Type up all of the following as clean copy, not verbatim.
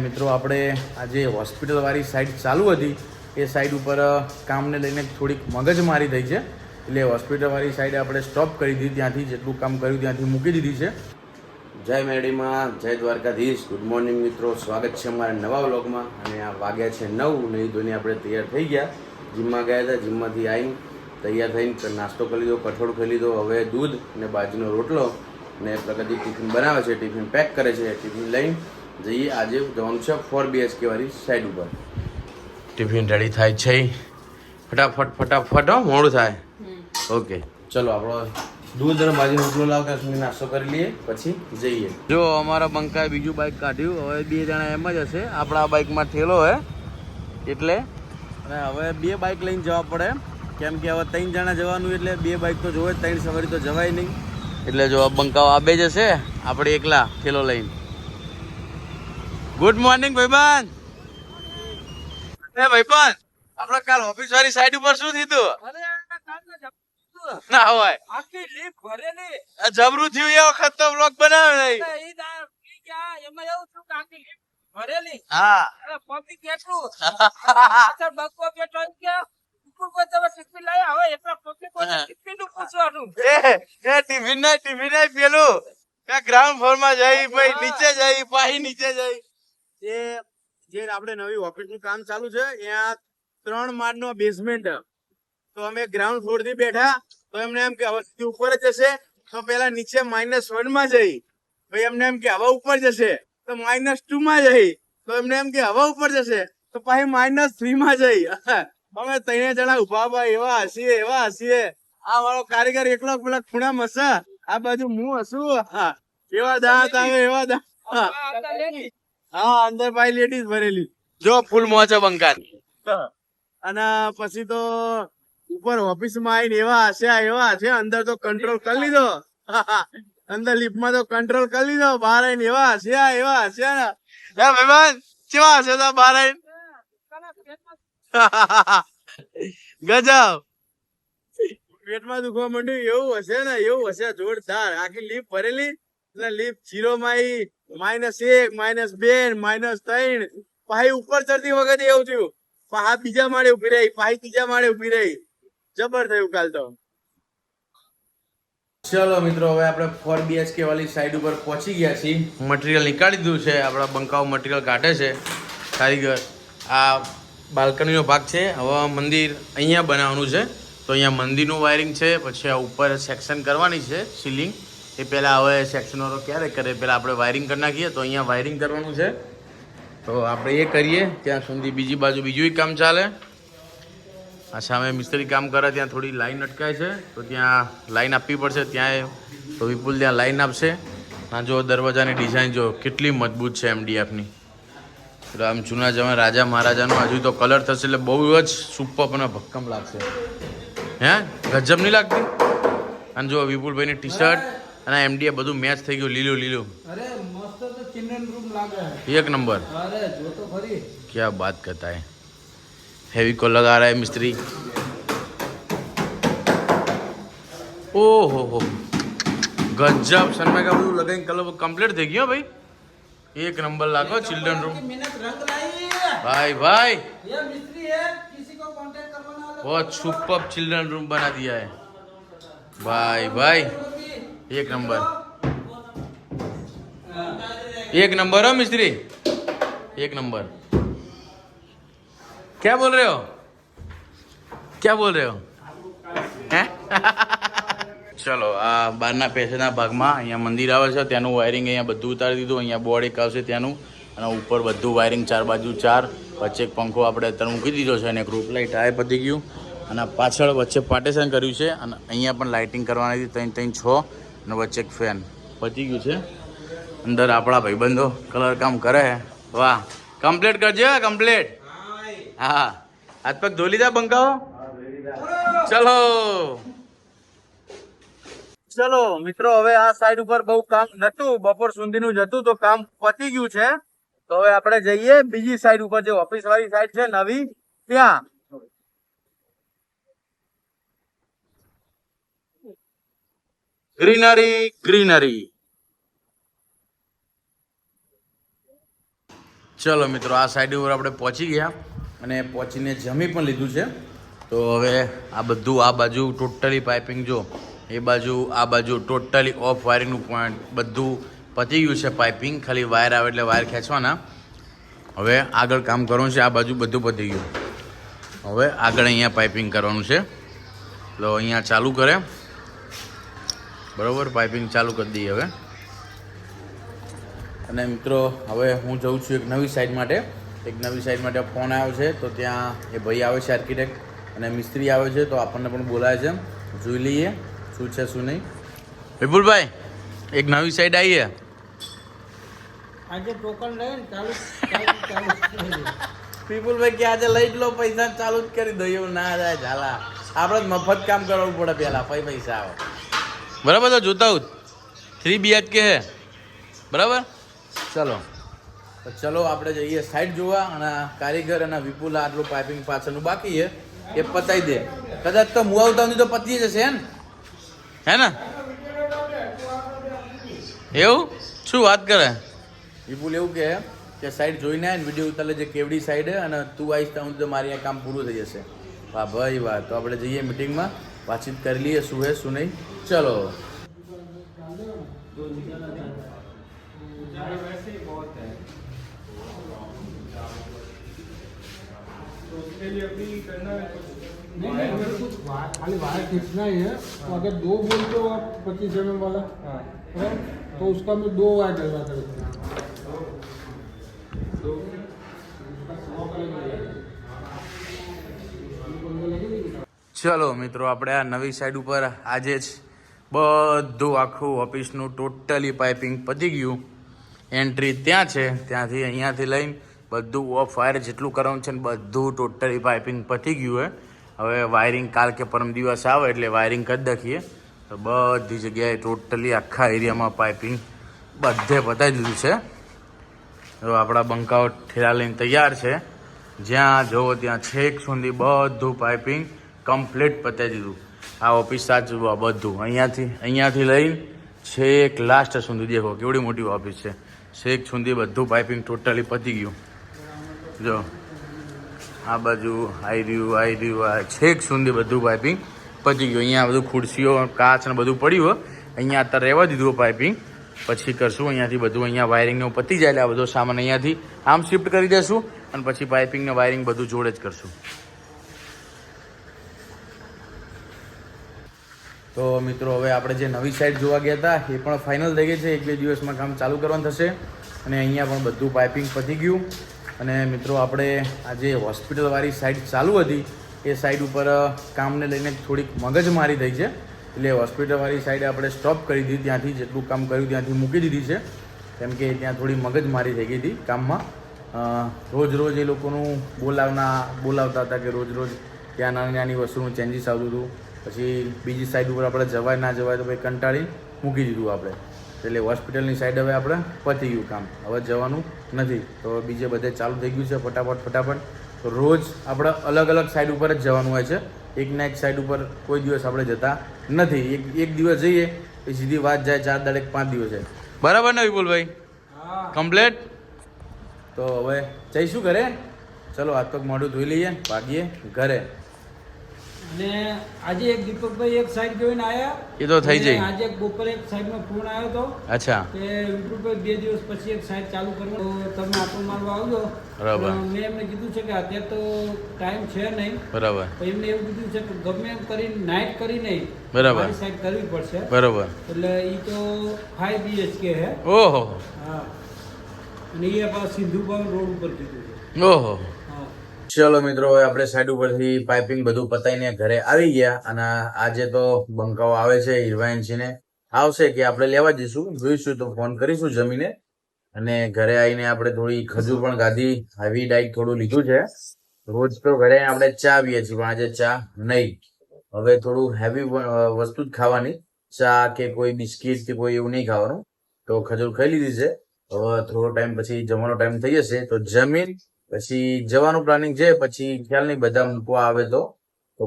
મિત્રો આપણે આજે હોસ્પિટલવાળી સાઈડ ચાલુ હતી એ સાઈડ ઉપર કામને લઈને થોડીક મગજમારી થઈ છે એટલે હોસ્પિટલવાળી સાઈડ આપણે સ્ટોપ કરી દીધી, ત્યાંથી જેટલું કામ કર્યું ત્યાંથી મૂકી દીધી છે. જય મેરડીમાં, જય દ્વારકાધીશ. ગુડ મોર્નિંગ મિત્રો, સ્વાગત છે અમારા નવા વ્લોગમાં. અને આ વાગ્યા છે 9 ને એ ધોઈને આપણે તૈયાર થઈ ગયા. જીમમાં ગયા હતા, જીમમાંથી આવીને તૈયાર થઈને નાસ્તો કરી લીધો, કઠોળ ખાઈ લીધો. હવે દૂધ ને બાજરીનો રોટલો ને પ્રગતિ ટિફિન બનાવે છે, ટિફિન પેક કરે છે. ટિફિન લઈને જઈએ. આજે જવાનું છે 4 BHK વાળી સાઈડ ઉપર. ટિફિન રેડી થાય છે, ફટાફટ ફટાફટ મોડું થાય. ઓકે ચલો આપણો દૂધ અને બાજરીનો રોટલો લાવતા સુધી નાસ્તો કરી લઈએ, પછી જઈએ. જો અમારા બંકાએ બીજું બાઇક કાઢ્યું. હવે 2 જણા એમ જ હશે, આપણા બાઇકમાં ઠેલો હે એટલે. અને હવે 2 બાઇક લઈને જવા પડે, કેમ કે હવે 3 જણા જવાનું એટલે 2 બાઇક તો જોવે, 3 સવારી તો જવાય નહીં. એટલે જો બંકાઓ આ 2 જશે, આપણે એકલા ઠેલો લઈને. ગુડ મોર્નિંગ ભાઈબંધ. ભાઈબંધ, આપણે કાલ ઓફિસ વાળી સાઈડ ઉપર શું થયું? ના હોય આખી લીફ ભરેલી જબરું થયું. એ વખત તો વ્લોગ બનાવે નહીં. એમાં એવું થયું કે આખી લીફ ભરેલી. હા પબ્લિક કેટલું બકો બેઠો કે ઉપર પર તમે ટિફિન લાયા હવે એટલા પબ્લિક ટિફિન નું પૂછવાનું. ટિફિન ના પેલું કે ગ્રાઉન્ડ ફ્લોર માં જઈ ભાઈ નીચે જઈ પાહી નીચે જઈ. જે આપણે નવી ઓફિસ નું કામ ચાલુ છે ત્યાં 3 માળનો બેઝમેન્ટ. તો અમે ગ્રાઉન્ડ ફ્લોર થી બેઠા તો એમને એમ કે હવે ઉપર જ જશે તો પેલા નીચે -1 માં જઈ, ભાઈ એમને એમ કે હવે ઉપર જશે તો -2 માં જઈ, તો એમને એમ કે હવે ઉપર જશે તો પછી -3 માં જઈ. અમે 3 જણા ઉભા એવા હસીએ. આ વાળો કારીગર એકલો પેલા ખૂણામાં હશે, આ બાજુ હું હસું. એવા દાંત આવે એવા દાંત. હા અંદર ભાઈ લેડીઝ ભરેલી જો ફૂલ મોજ બંકાર. અને પછી તો ઉપર ઓફિસ માં આવીને એવા હશે અંદર તો કંટ્રોલ કરી લીધો. અંદર લિફ્ટ માં તો કંટ્રોલ કરી લીધો, બહાર આવીને એવા હશે ભાઈબંધ કેવા હશે તો બહાર આવીને ગજબ પેટમાં દુખવા માંડ્યું એવું હશે જોરદાર. આખી લિફ્ટ ભરેલી એટલે લિફ્ટ 0 માં -1 -2 -3 પાછી ઉપર ચડતી વખતે એવું થયું, પાછા બીજા માળે ઉભી રહી, પાછી ત્રીજા માળે ઉભી રહી. જબર થયું કાલ તો. ચલો મિત્રો, હવે આપણે 4 BHK વાળી સાઈડ ઉપર પહોંચી ગયા છીએ. મટીરિયલ નીકાળી દીધું છે, આપણા બંકાઓ મટીરિયલ કાઢે છે કારીગર. આ બાલ્કનીનો ભાગ છે. હવે મંદિર અહીંયા બનાવવાનું છે તો અહીંયા મંદિરનું વાયરિંગ છે. પછી આ ઉપર સેક્શન કરવાની છે સીલિંગ. એ પહેલાં હવે સેક્શન વાળો ક્યારે કરે, પહેલાં આપણે વાયરિંગ કરી નાખીએ. તો અહીંયા વાયરિંગ કરવાનું છે તો આપણે એ કરીએ. ત્યાં સુધી બીજી બાજુ બીજું કામ ચાલે. આ સામે મિસ્ત્રી કામ કરે, ત્યાં થોડી લાઈન અટકાય છે તો ત્યાં લાઈન આપવી પડશે. ત્યાં તો વિપુલ ત્યાં લાઈન આપશે. આ જો દરવાજાની ડિઝાઇન જો કેટલી મજબૂત છે MDFની. એટલે આમ જૂના જમાના રાજા મહારાજાનો હજુ તો કલર થશે એટલે બહુ જ સુપર અને ભક્કમ લાગશે. હે ગજબ નહીં લાગતી? અને જો વિપુલભાઈની ટી શર્ટ અને MDF બધું મેચ થઈ ગયું, લીલું. અરે મસ્ત તો ચિલ્ડ્રન રૂમ લાગે, એક નંબર. અરે જો તો ખરી क्या बात करता है. हेवी को लगा रहा है मिस्त्री. ओहो गजब. सनमा का બધું લગાઈને કલર કમ્પ્લીટ થઈ ગયો ભાઈ. એક નંબર લાગો चिल्ड्रन रूम. मेहनत रंग लाई भाई ये मिस्त्री है, किसी को कांटेक्ट करवाना हो बहुत सुपर चिल्ड्रन रूम बना दिया है भाई. एक नंबर हो मिस्त्री, एक नंबर. क्या बोल रहे हो હે? ચલો આ બહારના પેસેના ભાગમાં અહીંયા મંદિર આવે છે, ત્યાંનું વાયરિંગ અહીંયા બધું ઉતારી દીધું. અહીંયા બોર્ડ એક આવશે ત્યાંનું, અને ઉપર બધું વાયરિંગ 4 બાજુ 4. વચ્ચે એક પંખો આપણે અત્યારે મૂકી દીધો છે અને એક રૂપ લાઇટ આ પતી ગયું. અને પાછળ વચ્ચે પાર્ટેશન કર્યું છે અને અહીંયા પણ લાઇટિંગ કરવાની હતી 3 6 અને વચ્ચે એક ફેન પતી ગયું છે. અંદર આપણા ભાઈબંધો કલર કામ કરે. વાહ, કમ્પ્લીટ કરજો કમ્પ્લીટ. હા હાથ પગ ધોઈ લીધા બંકાઓ? ચલો મિત્રો, હવે આ સાઈડ ઉપર બહુ કામ નતું, બપોર સુધીનું જ હતું તો કામ પતી ગયું છે. તો હવે આપણે જઈએ બીજી સાઈડ ઉપર, જે ઓફિસ વાળી સાઈડ છે નવી, ત્યાં. ગ્રીનરી. ચલો મિત્રો, આ સાઈડ ઉપર આપણે પહોંચી ગયા અને પહોંચીને જમી પણ લીધું છે. તો હવે આ બધું આ બાજુ ટોટલી પાઇપિંગ જો, એ બાજુ આ બાજુ ટોટલી ઓફ વાયરિંગનું પોઈન્ટ બધું પતી ગયું છે. પાઇપિંગ ખાલી વાયર આવે એટલે વાયર ખેંચવાના. હવે આગળ કામ કરવાનું છે. આ બાજુ બધું પતી ગયું. હવે આગળ અહીંયા પાઇપિંગ કરવાનું છે. તો અહીંયા ચાલુ કરે, બરાબર, પાઇપિંગ ચાલુ કરી દઈએ હવે. અને મિત્રો હવે હું જઉં છું એક નવી સાઈડ માટે. ફોન આવ્યો છે તો ત્યાં એ ભાઈ આવે છે આર્કિટેક્ટ અને મિસ્ત્રી આવે છે, તો આપણને પણ બોલાવે છે. જોઈ લઈએ શું છે શું નહીં. વિપુલભાઈ, એક નવી સાઈડ આવી છે. આજે ટોકન લઈને ચાલુ વિપુલભાઈ કે આજે લઈ જ લો, પૈસા ચાલુ જ કરી દો. એવું ના જાય ઝાલા, આપણે મફત કામ કરવું પડે પહેલાં, પછી પૈસા આવે. બરાબર, તો જોતા હું 3 BHK હે, બરાબર. ચલો આપણે જઈએ સાઈડ જોવા. અને કારીગર અને વિપુલ આટલું પાઇપિંગ પાછળનું બાકી છે એ પતાવી દે. કદાચ તો હું આવતા તો પતી જશે હે ને? એવું શું વાત કરે વિપુલ? એવું કે સાઈડ જોઈને આવે ને વિડીયો ઉતારે જે કેવડી સાઈડ અને તું આવીશ તો મારી આ કામ પૂરું થઈ જશે. વાહ ભાઈ વાહ. તો આપણે જઈએ મિટિંગમાં, વાતચીત કરી લઈએ શું હે શું નહીં. ચલો. खाली वायर खींचना ही है. तो अगर 2 बोलते हो आप 25 mm वाला, तो उसका मैं 2 वायर डलवा करूँगा. ચલો મિત્રો, આપણે આ નવી સાઈડ ઉપર આજે જ બધું આખું ઓફિસનું ટોટલી પાઇપિંગ પતી ગયું. એન્ટ્રી ત્યાં છે, ત્યાંથી અહીંયાથી લઈને બધું ઓફ વાયર જેટલું કરવાનું છે ને બધું ટોટલી પાઇપિંગ પતી ગયું. હવે વાયરિંગ કાલ કે પરમ દિવસ આવે એટલે વાયરિંગ કરી નાખીએ. તો બધી જગ્યાએ ટોટલી આખા એરિયામાં પાઇપિંગ બધે પતાવી દીધું છે. તો આપણા બંકાઓ ઠેલા લઈને તૈયાર છે. જ્યાં જુઓ ત્યાં છેક સુધી બધું પાઇપિંગ કમ્પ્લીટ પતાવી દીધું. આ ઓફિસ સાચું બધું અહીંયાથી લઈને છેક લાસ્ટ સુધી દેખો કેવડી મોટી ઓફિસ છે. છેક સુધી બધું પાઇપિંગ ટોટલી પતી ગયું. જો આ બાજુ આવી રહ્યું આ છેક સુધી બધું પાઇપિંગ પતી ગયું. અહીંયા બધું ખુરશીઓ કાચ ને બધું પડ્યું હોય. અહીંયા અત્યારે રહેવા દીધું પાઇપિંગ, પછી કરશું અહીંયાથી બધું. અહીંયા વાયરિંગનું પતી જાય એટલે આ બધો સામાન અહીંયાથી આમ શિફ્ટ કરી દઈશું અને પછી પાઇપિંગ ને વાયરિંગ બધું જોડે જ કરશું. તો મિત્રો, હવે આપણે જે નવી સાઈડ જોવા ગયા હતા એ પણ ફાઇનલ થઈ ગઈ છે. 1-2 દિવસમાં કામ ચાલુ કરવાનું થશે. અને અહીંયા પણ બધું પાઇપિંગ પતી ગયું. અને મિત્રો, આપણે આ જે હોસ્પિટલવાળી સાઈડ ચાલુ હતી એ સાઈડ ઉપર કામને લઈને થોડીક મગજમારી થઈ છે. એટલે હોસ્પિટલવાળી સાઈડ આપણે સ્ટોપ કરી દીધી. ત્યાંથી જેટલું કામ કર્યું ત્યાંથી મૂકી દીધી છે, કેમ કે ત્યાં થોડી મગજમારી થઈ ગઈ હતી કામમાં. રોજ એ લોકોનું બોલાવતા હતા કે રોજ ત્યાં નાની વસ્તુનું ચેન્જીસ આવતું હતું. પછી બીજી સાઈડ ઉપર આપણે જવાય ના જવાય તો ભાઈ કંટાળી મૂકી દીધું આપણે. એટલે હોસ્પિટલની સાઈડ હવે આપણે પતી ગયું કામ, હવે જવાનું નથી. તો બીજે બધે ચાલુ થઈ ગયું છે ફટાફટ. તો રોજ આપણે અલગ સાઈડ ઉપર જ જવાનું હોય છે. એકના એક સાઈડ ઉપર કોઈ દિવસ આપણે જતા નથી. એક દિવસ જઈએ એ સીધી વાત જાય 4 દાડે 5 દિવસે. બરાબર ને વિપુલભાઈ? કમ્પ્લેટ. તો હવે જઈશું ઘરે. ચલો, હાથ પગ મોઢું ધોઈ લઈએ, ભાગીએ ઘરે. અને આજે એક દીપકભાઈ એક સાઈડ જોઈને આયા. એ તો થઈ જાય. આજે બપોરે એક સાઈડમાં ફોન આવ્યો હતો. અચ્છા. કે વિપુલભાઈ 2 દિવસ પછી એક સાઈડ ચાલુ કરવાનું, તો તમે આટો મારવા આવજો. બરાબર. મેં એમને કીધું છે કે અત્યારે તો ટાઈમ છે નહીં. બરાબર. એમને એવું કીધું છે કે ગમે એમ કરીને નાઇટ કરી નહીં, બરાબર, સાઈડ કરવી પડશે. બરાબર. એટલે એ તો 5 BHK હે. ઓહો. હા. અને એ પાછું સિંધુબાગ રોડ ઉપર કીધું છે. ઓહો. ચલો મિત્રો, હવે આપણે સાઈડ ઉપરથી પાઇપિંગ બધું પતાવીને ઘરે આવી ગયા. અને આજે તો બંકાઓ આવે છે, હિરવાઈનસિંહને આવશે કે આપણે લેવા જઈશું, જોઈશું તો ફોન કરીશું જમીને. અને ઘરે આવીને આપણે થોડી ખજૂર પણ ગાધી, હેવી ડાઈટ થોડું લીધું છે. રોજ તો ઘરે આપણે ચા પીએ છીએ, પણ આજે ચા નહીં. હવે થોડું હેવી વસ્તુ જ ખાવાની, ચા કે કોઈ બિસ્કીટ કે કોઈ એવું નહીં ખાવાનું. તો ખજૂર ખાઈ લીધી છે. હવે થોડો ટાઈમ પછી જમવાનો ટાઈમ થઈ જશે તો જમીન પછી જવાનું પ્લાનિંગ છે. પછી ખ્યાલ નહીં બધા મૂકવા આવે તો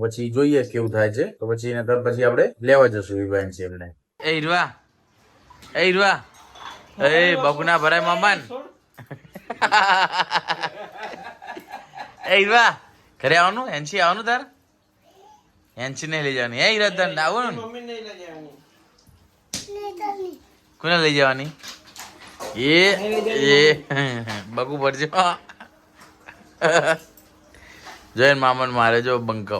પછી જોઈએ કેવું થાય છે. તો પછી પછી આપણે લેવા જશું વિભાન છે એમને. એ હીરવા, એ બકુના ભરાય મામાન. એ ઈરવા ઘરે આવવાનું એનસી આવવાનું તાર એનસી નહીં લઈ જવાની એ ઈરા તાર આવવાનું કોને લઈ જવાની એ બગુ ભરજો જોઈને મામન મારે જો બંકો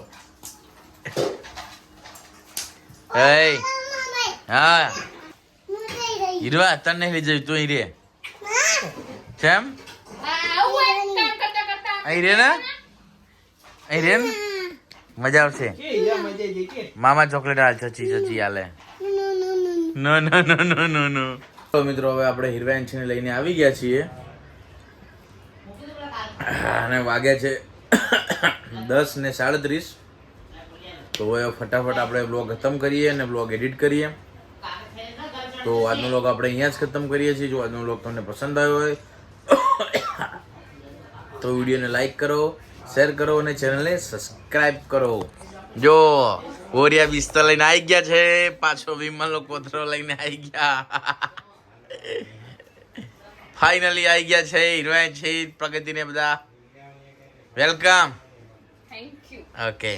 એ હા હીરવા તને નહીં લઈ જવી તું અહીં રે કેમ અહીં રે ને અહીં રે ને મજા આવશે મામા ચોકલેટ હાલ ચચી ચચી હાલે નો નો નો નો નો નો તો મિત્રો હવે આપણે હીરવાંશીને લઈને આવી ગયા છીએ અને વાગ્યા છે 10:37. તો હવે ફટાફટ આપણે બ્લોગ ખતમ કરીએ અને બ્લોગ એડિટ કરીએ. તો આજનો બ્લોગ આપણે અહીંયા જ ખતમ કરીએ છીએ. જો આજનો બ્લોગ તમને પસંદ આવ્યો હોય તો વિડીયોને લાઈક કરો, શેર કરો અને ચેનલને સબસ્ક્રાઇબ કરો. જો ઓરિયા બિસ્તર લઈને આવી ગયા છે, પાછો વિમલનો કોથરો લઈને આવી ગયા. ફાઇનલી આવી ગયા છે હીરવાંશી, પ્રગતિને બધા વેલકમ. Thank you. ઓકે.